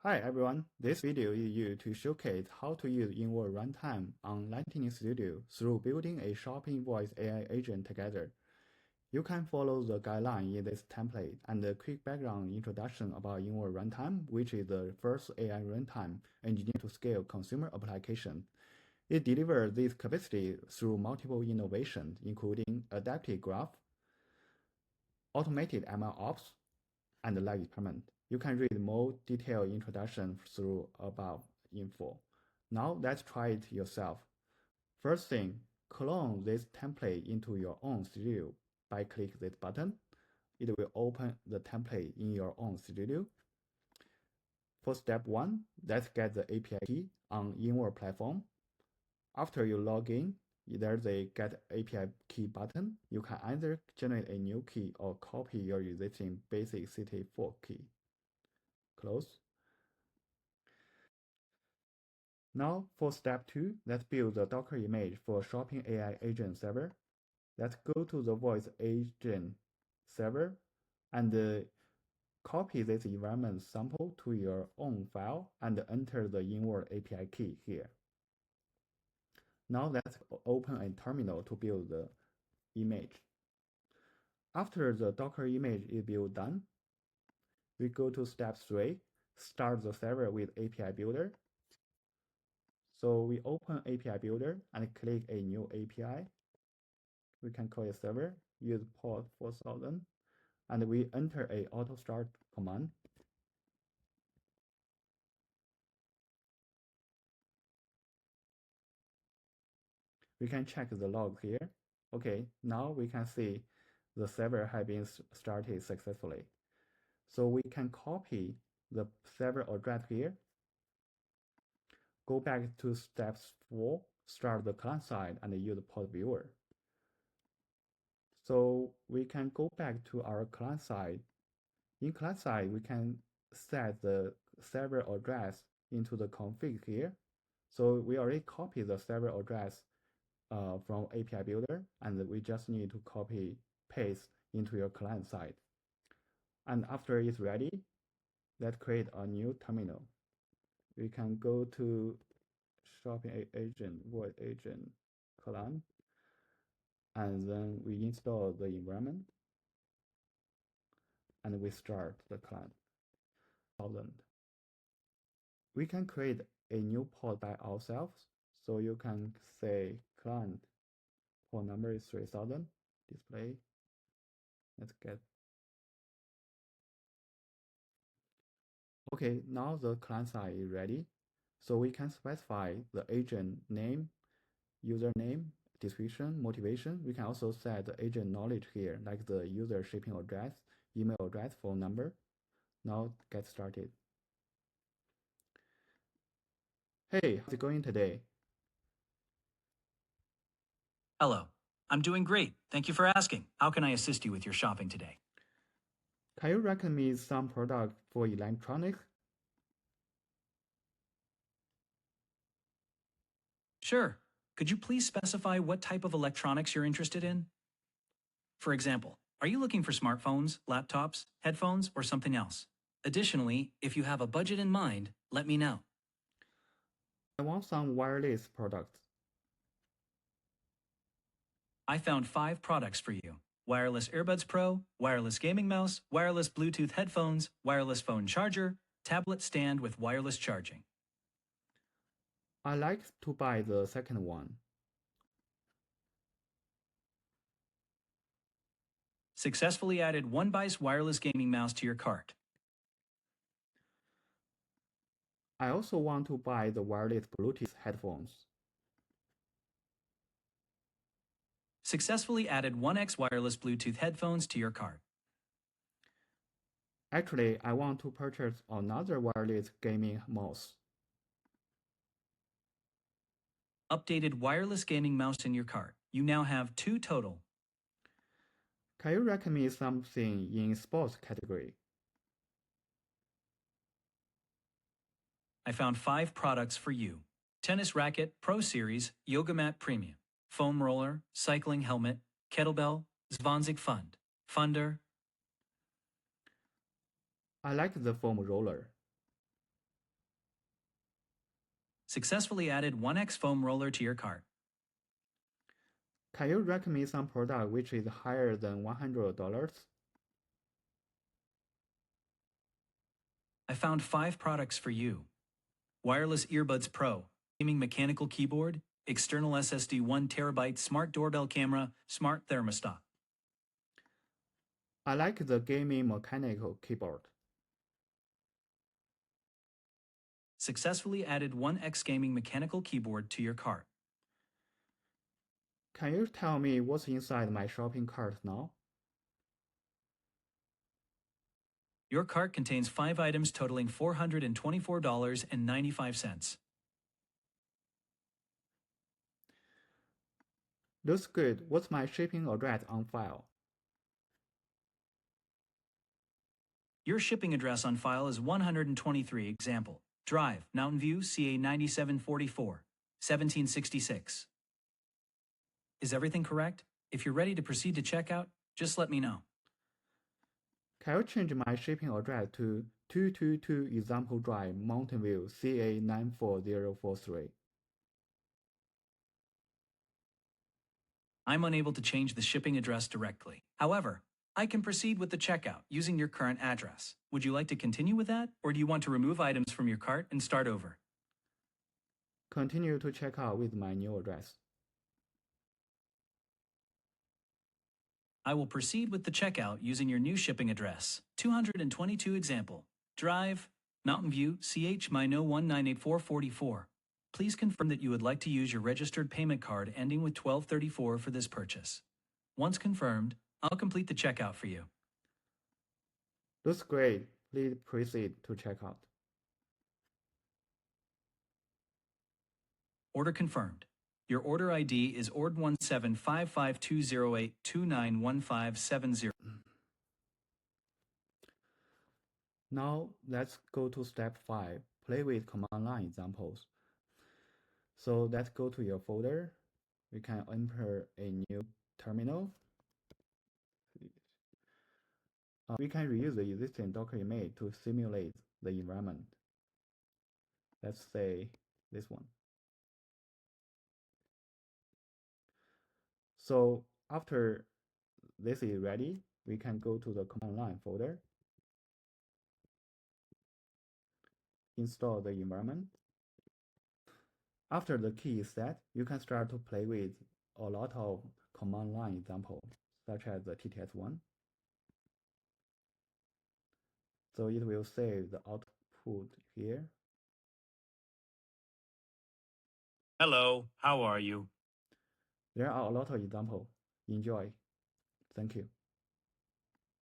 Hi everyone, this video is used to showcase how to use Inworld Runtime on Lightning Studio through building a shopping voice AI agent together. You can follow the guideline in this template and a quick background introduction about Inworld Runtime, which is the first AI runtime engineered to scale consumer applications. It delivers this capacity through multiple innovations, including adaptive graph, automated MLOps, and live experiment. You can read more detailed introduction through above info. Now let's try it yourself. First thing, clone this template into your own studio by click this button. It will open the template in your own studio. For step 1, let's get the API key on Inworld platform. After you log in, there's a Get API Key button. You can either generate a new key or copy your existing basic CT4 key. Close. Now for step 2, let's build the Docker image for Shopping AI Agent server. Let's go to the voice agent server and copy this environment sample to your own file and enter the Inworld API key here. Now let's open a terminal to build the image. After the Docker image is built done, we go to step 3, start the server with API Builder. So we open API Builder and click a new API. We can call it server, use port 4000, and we enter a auto start command. We can check the log here. Okay, now we can see the server has been started successfully. So we can copy the server address here. Go back to step 4, start the client side and use port viewer. So we can go back to our client side. In client side, we can set the server address into the config here. So we already copied the server address from API Builder, and we just need to copy paste into your client side. And after it's ready, let's create a new terminal. We can go to shopping agent, voice agent client, and then we install the environment, and we start the client. 1000. We can create a new port by ourselves. So you can say client port number is 3000, display. Let's get. Okay, now the client side is ready. So we can specify the agent name, username, description, motivation. We can also set the agent knowledge here, like the user shipping address, email address, phone number. Now get started. Hey, how's it going today? Hello, I'm doing great. Thank you for asking. How can I assist you with your shopping today? Can you recommend me some product for electronics? Sure. Could you please specify what type of electronics you're interested in? For example, are you looking for smartphones, laptops, headphones, or something else? Additionally, if you have a budget in mind, let me know. I want some wireless products. I found 5 products for you. Wireless earbuds Pro, wireless gaming mouse, wireless Bluetooth headphones, wireless phone charger, tablet stand with wireless charging. I like to buy the second one. Successfully added OneBice wireless gaming mouse to your cart. I also want to buy the wireless Bluetooth headphones. Successfully added 1X wireless Bluetooth headphones to your cart. Actually, I want to purchase another wireless gaming mouse. Updated wireless gaming mouse in your cart. You now have 2 total. Can you recommend me something in sports category? I found 5 products for you. Tennis racket, Pro Series, yoga mat premium, foam roller, cycling helmet, kettlebell, Zwanzig fund, funder. I like the foam roller. Successfully added 1x foam roller to your cart. Can you recommend me some product which is higher than $100? I found 5 products for you. Wireless Earbuds Pro, gaming mechanical keyboard, external SSD 1 terabyte smart doorbell camera, smart thermostat. I like the gaming mechanical keyboard. Successfully added 1x gaming mechanical keyboard to your cart. Can you tell me what's inside my shopping cart now? Your cart contains 5 items totaling $424.95. Looks good. What's my shipping address on file? Your shipping address on file is 123 Example Drive, Mountain View, CA 9744, 1766. Is everything correct? If you're ready to proceed to checkout, just let me know. Can you change my shipping address to 222 Example Drive, Mountain View, CA 94043? I'm unable to change the shipping address directly. However, I can proceed with the checkout using your current address. Would you like to continue with that, or do you want to remove items from your cart and start over? Continue to check out with my new address. I will proceed with the checkout using your new shipping address, 222 Example Drive, Mountain View, CH 198444. Please confirm that you would like to use your registered payment card ending with 1234 for this purchase. Once confirmed, I'll complete the checkout for you. Looks great. Please proceed to checkout. Order confirmed. Your order ID is ORD1755208291570. Now let's go to step 5, play with command line examples. So let's go to your folder. We can enter a new terminal. We can reuse the existing Docker image to simulate the environment. Let's say this one. So after this is ready, we can go to the command line folder, install the environment. After the key is set, you can start to play with a lot of command line examples, such as the TTS1. So it will save the output here. Hello, how are you? There are a lot of examples. Enjoy. Thank you.